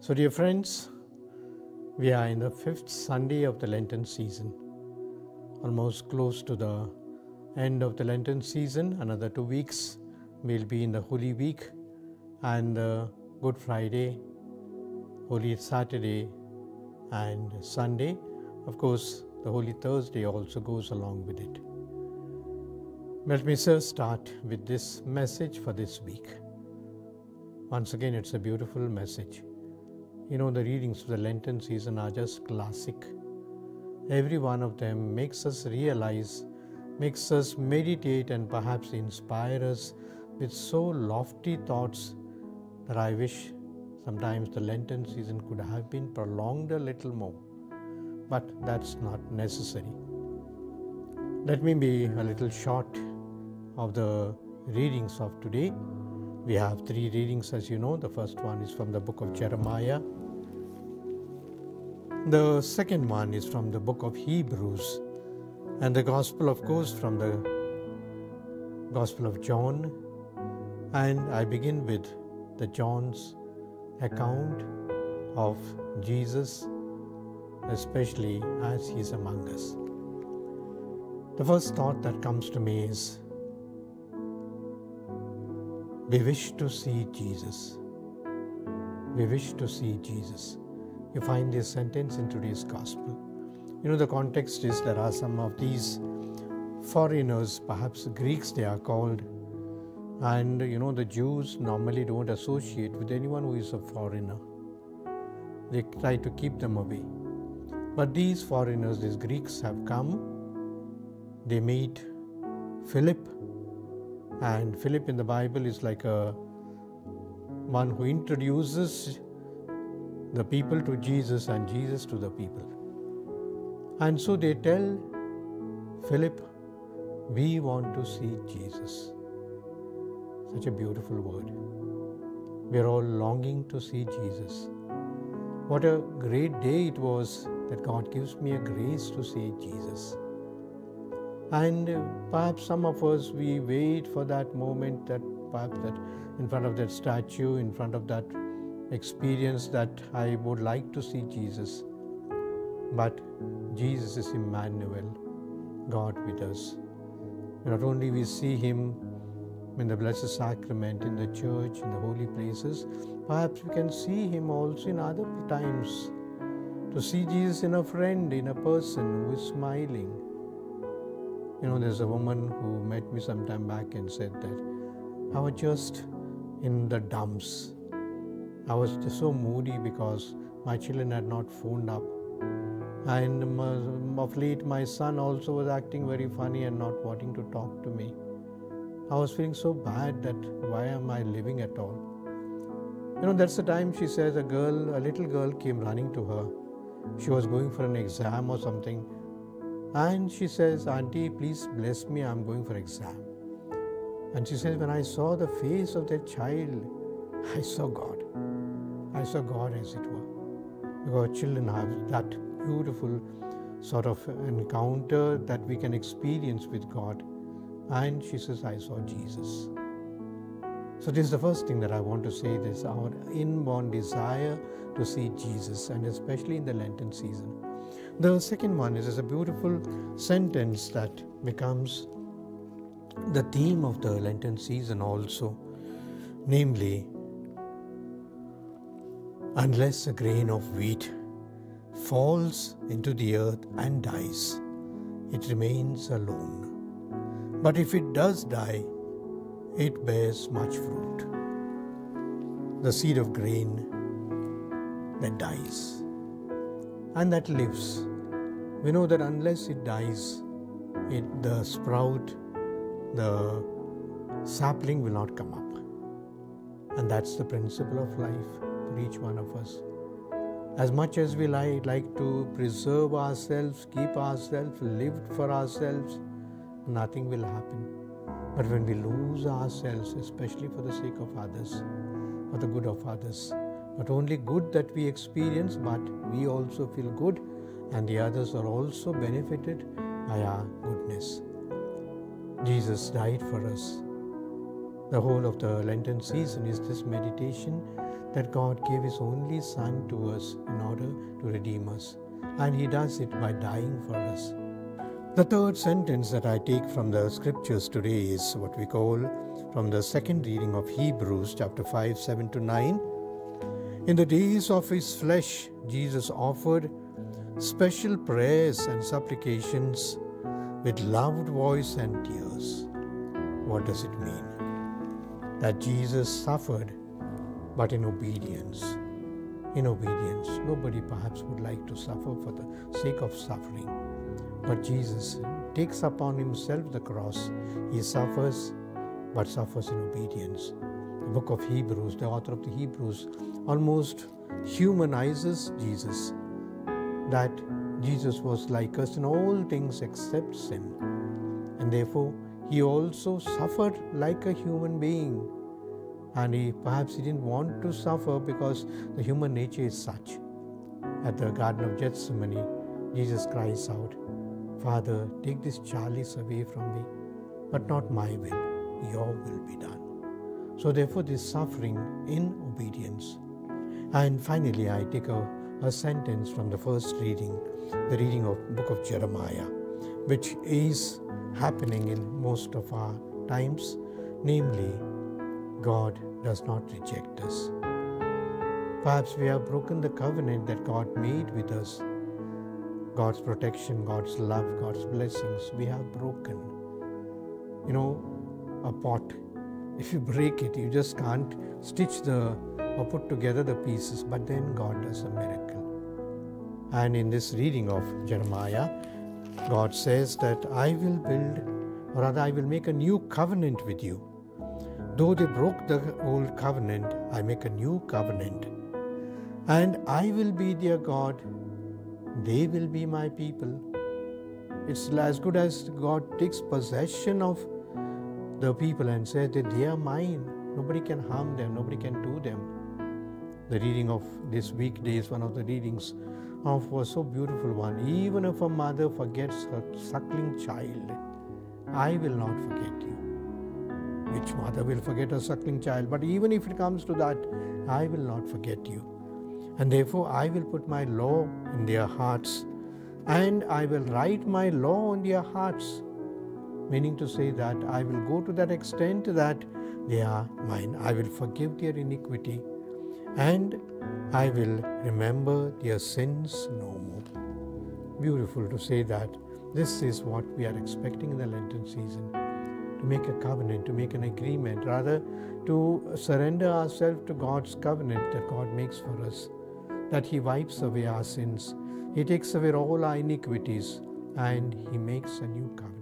So dear friends, we are in the 5th Sunday of the Lenten season, almost close to the end of the Lenten season. Another 2 weeks we'll be in the Holy Week and Good Friday, Holy Saturday and Sunday. Of course, the Holy Thursday also goes along with it. Let me first start with this message for this week. Once again, it's a beautiful message. You know, the readings of the Lenten season are just classic. Every one of them makes us realize, makes us meditate and perhaps inspire us with so lofty thoughts that I wish sometimes the Lenten season could have been prolonged a little more. But that's not necessary. Let me be a little short of the readings of today. We have 3 readings, as you know. The first one is from the book of Jeremiah. The second one is from the book of Hebrews. And the Gospel, of course, from the Gospel of John. And I begin with the John's account of Jesus, especially as he is among us. The first thought that comes to me is, we wish to see Jesus. We wish to see Jesus. You find this sentence in today's Gospel. You know, the context is there are some of these foreigners, perhaps Greeks they are called, and you know, the Jews normally don't associate with anyone who is a foreigner. They try to keep them away. But these foreigners, these Greeks have come, they meet Philip, and Philip in the Bible is like one who introduces the people to Jesus and Jesus to the people. And so they tell Philip, we want to see Jesus. Such a beautiful word. We are all longing to see Jesus. What a great day it was that God gives me a grace to see Jesus. And perhaps some of us, we wait for that moment, that perhaps that in front of that statue, in front of that experience that I would like to see Jesus. But Jesus is Emmanuel, God with us. Not only we see him in the Blessed Sacrament, in the church, in the holy places, perhaps we can see him also in other times. To see Jesus in a friend, in a person who is smiling. You know, there's a woman who met me some time back and said that I was just in the dumps. I was just so moody because my children had not phoned up. And of late, my son also was acting very funny and not wanting to talk to me. I was feeling so bad that why am I living at all? You know, that's the time she says a little girl came running to her. She was going for an exam or something. And she says, Auntie, please bless me, I'm going for exam. And she says, when I saw the face of that child, I saw God. I saw God as it were. Because children have that beautiful sort of encounter that we can experience with God. And she says, I saw Jesus. So this is the first thing that I want to say, this our inborn desire to see Jesus, and especially in the Lenten season. The second one is a beautiful sentence that becomes the theme of the Lenten season also, namely, unless a grain of wheat falls into the earth and dies, it remains alone. But if it does die, it bears much fruit. The seed of grain that dies and that lives. We know that unless it dies, the sprout, the sapling will not come up. And that's the principle of life for each one of us. As much as we like to preserve ourselves, keep ourselves, live for ourselves, nothing will happen. But when we lose ourselves, especially for the sake of others, for the good of others, not only good that we experience, but we also feel good, and the others are also benefited by our goodness. Jesus died for us. The whole of the Lenten season is this meditation that God gave His only Son to us in order to redeem us. And He does it by dying for us. The third sentence that I take from the scriptures today is what we call from the second reading of Hebrews chapter 5, 7-9. In the days of His flesh, Jesus offered special prayers and supplications with loud voice and tears. What does it mean? That Jesus suffered, but in obedience. In obedience. Nobody perhaps would like to suffer for the sake of suffering. But Jesus takes upon Himself the cross. He suffers, but suffers in obedience. The book of Hebrews, the author of the Hebrews, almost humanizes Jesus. That Jesus was like us in all things except sin. And therefore, He also suffered like a human being. And perhaps He didn't want to suffer because the human nature is such. At the Garden of Gethsemane, Jesus cries out, "Father, take this chalice away from me, but not my will, your will be done." So therefore, this suffering in obedience. And finally, I take a sentence from the first reading, the reading of the book of Jeremiah, which is happening in most of our times, namely, God does not reject us. Perhaps we have broken the covenant that God made with us. God's protection, God's love, God's blessings, we have broken. You know, a pot, if you break it, you just can't stitch or put together the pieces, but then God does a miracle. And in this reading of Jeremiah, God says that I will build, or rather I will make a new covenant with you. Though they broke the old covenant, I make a new covenant. And I will be their God. They will be my people. It's as good as God takes possession of the people and says that they are mine. Nobody can harm them. Nobody can do them. The reading of this weekday is one of the readings of a so beautiful one. Even if a mother forgets her suckling child, I will not forget you. Which mother will forget her suckling child? But even if it comes to that, I will not forget you. And therefore, I will put my law in their hearts, and I will write my law on their hearts. Meaning to say that I will go to that extent that they are mine. I will forgive their iniquity, and I will remember their sins no more. Beautiful to say that this is what we are expecting in the Lenten season. To make a covenant, to make an agreement, rather to surrender ourselves to God's covenant that God makes for us, that He wipes away our sins, He takes away all our iniquities, and He makes a new covenant.